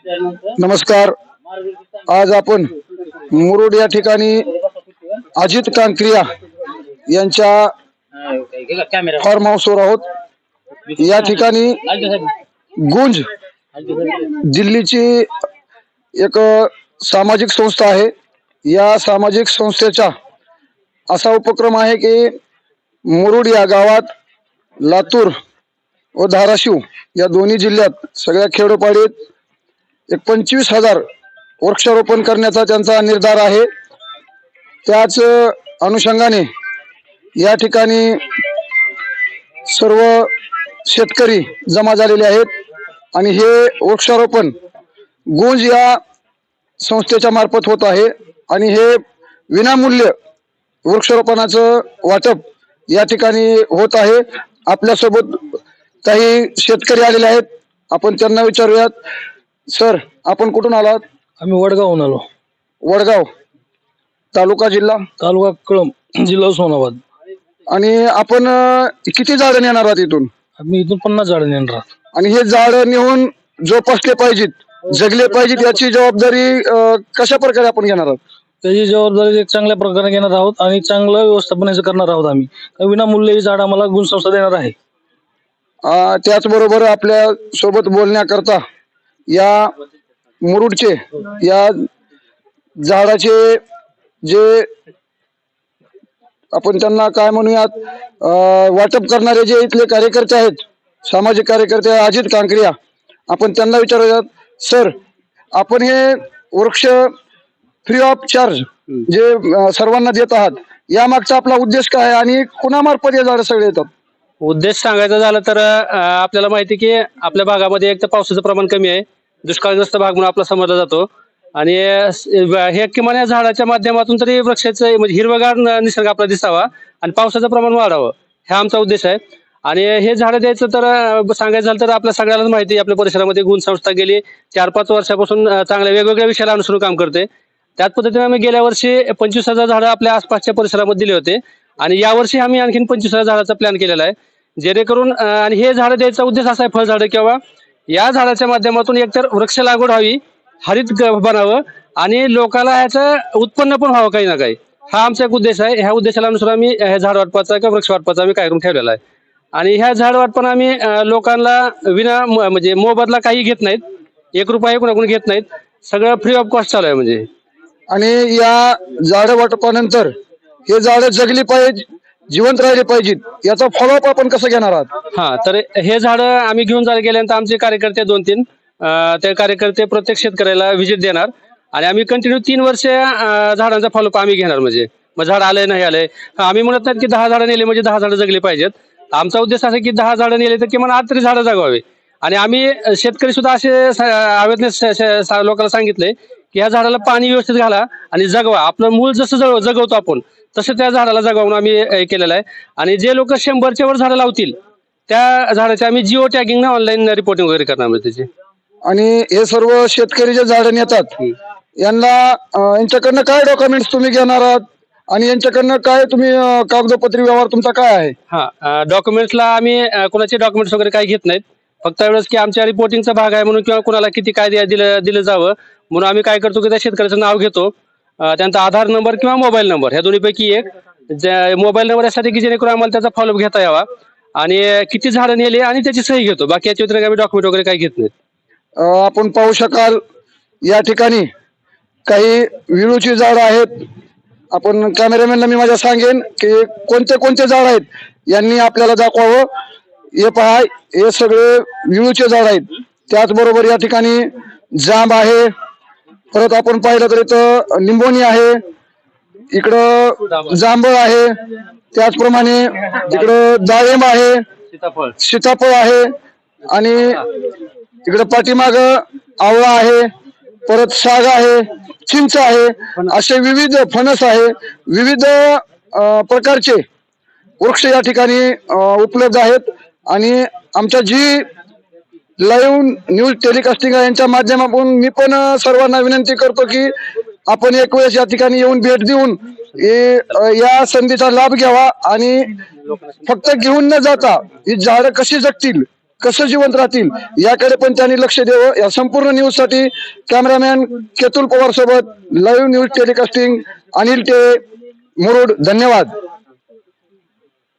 नमस्कार. आज आपण मुरुड या ठिकाणी अजित कांक्रिया यांच्या फार्म हाऊसवर आहोत. या ठिकाणी गुंज दिल्लीची एक सामाजिक संस्था आहे. या सामाजिक संस्थेचा असा उपक्रम आहे की मुरुड या गावात लातूर व धाराशिव या दोन्ही जिल्ह्यात सगळ्या खेडोपाडीत एक 25,000 वृक्षारोपण करण्याचा त्यांचा निर्धार आहे. त्याच अनुषंगाने या ठिकाणी सर्व शेतकरी जमा झालेले आहेत आणि हे वृक्षारोपण गुंज या संस्थेच्या मार्फत होत आहे आणि हे विनामूल्य वृक्षारोपणाचं वाटप या ठिकाणी होत आहे. आपल्यासोबत काही शेतकरी आलेले आहेत. आपण त्यांना विचारूयात. सर, आपण कुठून आलात? आम्ही वडगावहून आलो. वडगाव तालुका जिल्हा? तालुका कळंब, जिल्हा उस्मानाबाद. आणि आपण किती झाडं नेणार आहात इथून? आम्ही इथून 50 झाडं नेणार आहोत. आणि हे झाड नेऊन जोपासले पाहिजेत, जगले पाहिजेत, याची जबाबदारी कशा प्रकारे आपण घेणार आहोत? त्याची जबाबदारी एक चांगल्या प्रकारे घेणार आहोत आणि चांगलं व्यवस्थापनाचं करणार आहोत. आम्ही विनामूल्य ही झाड आम्हाला गुंज संस्था देणार आहे. त्याचबरोबर आपल्या सोबत बोलण्याकरता या मुरुडचे या झाडाचे जे आपण त्यांना काय म्हणूयात वाटप करणारे जे इथले कार्यकर्ते आहेत, सामाजिक कार्यकर्ते अजित कांक्रिया, आपण त्यांना विचारूयात. सर, आपण हे वृक्ष फ्री ऑफ चार्ज जे सर्वांना देत आहात, या मागचा आपला उद्देश काय आहे आणि कुणामार्फत हे झाड सगळे येतात? उद्देश सांगायचा झाला तर आपल्याला माहिती की आपल्या भागामध्ये एक तर पावसाचं प्रमाण कमी आहे, दुष्काळग्रस्त भाग म्हणून आपला समजला जातो. आणि हे किमान या झाडाच्या माध्यमातून तरी वृक्षाचं म्हणजे हिरवगार निसर्ग आपला दिसावा आणि पावसाचं प्रमाण वाढावं, हा आमचा उद्देश आहे. आणि हे झाडं द्यायचं तर सांगायचं झालं तर आपल्या सगळ्यालाच माहिती आहे, आपल्या परिसरामध्ये गुंज संस्था गेली 4-5 वर्षापासून चांगल्या वेगवेगळ्या विषयाला अनुसरून काम करते. त्याच पद्धतीने आम्ही गेल्या वर्षी 25,000 झाडं आपल्या आसपासच्या परिसरामध्ये दिले होते आणि यावर्षी आम्ही आणखीन 25,000 झाडाचा प्लॅन केलेला आहे. जेणेकरून आणि हे झाडं द्यायचा उद्देश असा आहे, फळझाडं किंवा या झाडाच्या माध्यमातून एकतर वृक्ष लागवड व्हावी, हरित बनावं आणि लोकांना ह्याचं उत्पन्न पण व्हावं काही ना काही, हा आमचा एक उद्देश आहे. ह्या उद्देशाला अनुसार आम्ही ह्या झाड वाटपाचा किंवा वृक्ष वाटपाचा आम्ही कार्यक्रम ठेवलेला आहे. आणि ह्या झाड वाटपान आम्ही लोकांना विना म्हणजे मोबदला काही घेत नाहीत, 1 रुपया कोणाकडून घेत नाहीत, सगळं फ्री ऑफ कॉस्ट चालू आहे म्हणजे. आणि या झाड वाटपानंतर हे झाड जगली पाहिजे, जिवंत राहिले पाहिजेत, याचा फॉलोअप आपण कसं घेणार आहात? हा, तर हे झाड आम्ही घेऊन गेल्यानंतर आमचे कार्यकर्ते 2-3 ते कार्यकर्ते प्रत्येक शेतकऱ्याला व्हिजिट देणार आणि आम्ही कंटिन्यू 3 वर्ष झाडांचा फॉलोअप आम्ही घेणार. म्हणजे मग झाड आलंय नाही आलंय, आम्ही म्हणत नाही की 10 झाडं नेले म्हणजे 10 झाडं जगली पाहिजेत. आमचा उद्देश असा की 10 झाडं नेले तर किमान 8 तरी झाडं जगवावे. आणि आम्ही शेतकरी सुद्धा असे अवेअरनेस लोकांना सांगितले की ह्या झाडाला पाणी व्यवस्थित घाला आणि जगवा. आपलं मूळ जसं जगवतो आपण तसं त्या झाडाला जगवून आम्ही केलेलं आहे. आणि जे लोक 100च्या वर झाडं लावतील त्या झाडाचे आम्ही जिओ टॅगिंग ऑनलाईन रिपोर्टिंग वगैरे करणार त्याची. आणि हे सर्व शेतकरी जे झाडं नेतात यांच्याकडनं काय डॉक्युमेंट्स तुम्ही घेणार आहात आणि यांच्याकडनं काय तुम्ही कागदोपत्री व्यवहार तुमचा काय आहे? हा, डॉक्युमेंट्सला आम्ही कोणाचे डॉक्युमेंट्स वगैरे काही घेत नाहीत. फक्त एवढंच की आमच्या रिपोर्टिंगचा भाग आहे म्हणून किंवा कोणाला किती काय दिलं जावं म्हणून आम्ही काय करतो की त्या शेतकऱ्याचं नाव घेतो, त्यांचा आधार नंबर किंवा मोबाईल नंबर ह्या दोन्हीपैकी एक मोबाईल नंबर यासाठी की जेणेकरून आम्हाला त्याचा फॉलोअप घेता यावा आणि किती झाडं नेले आणि त्याची सही घेतो. बाकी याच्या व्यतिरिक्त आम्ही डॉक्युमेंट वगैरे काही घेत नाहीत. आपण पाहू शकाल या ठिकाणी काही विळूची झाडं आहेत. आपण कॅमेरामॅनला मी माझ्या सांगेन की कोणते कोणते झाड आहेत यांनी आपल्याला दाखवावं. हे पहा, हे सगळे विळूचे झाड आहेत. त्याचबरोबर या ठिकाणी जांब आहे, परत आपण पाहिलं तर इथं लिंबोणी आहे, इकडं जांभळ आहे, त्याचप्रमाणे इकडं डाळिंब आहे, सीताफळ आहे आणि इकडे पाठीमाग आवळा आहे, परत साग आहे, चिंच आहे, असे विविध फणस आहे, विविध प्रकारचे वृक्ष या ठिकाणी उपलब्ध आहेत. आणि आमच्या जी लाईव्ह न्यूज टेलिकास्टिंग आहे यांच्या माध्यमातून मी पण सर्वांना विनंती करतो की आपण एक वेळेस या ठिकाणी येऊन भेट देऊन या संधीचा लाभ घ्यावा आणि फक्त घेऊन न जाता ही झाडं कशी जगतील कसं जिवंत राहतील याकडे पण त्यांनी लक्ष द्यावं. या संपूर्ण न्यूज साठी कॅमेरामॅन केतुल पवार सोबत लाईव्ह न्यूज टेलिकास्टिंग अनिल टे मुरुड. धन्यवाद.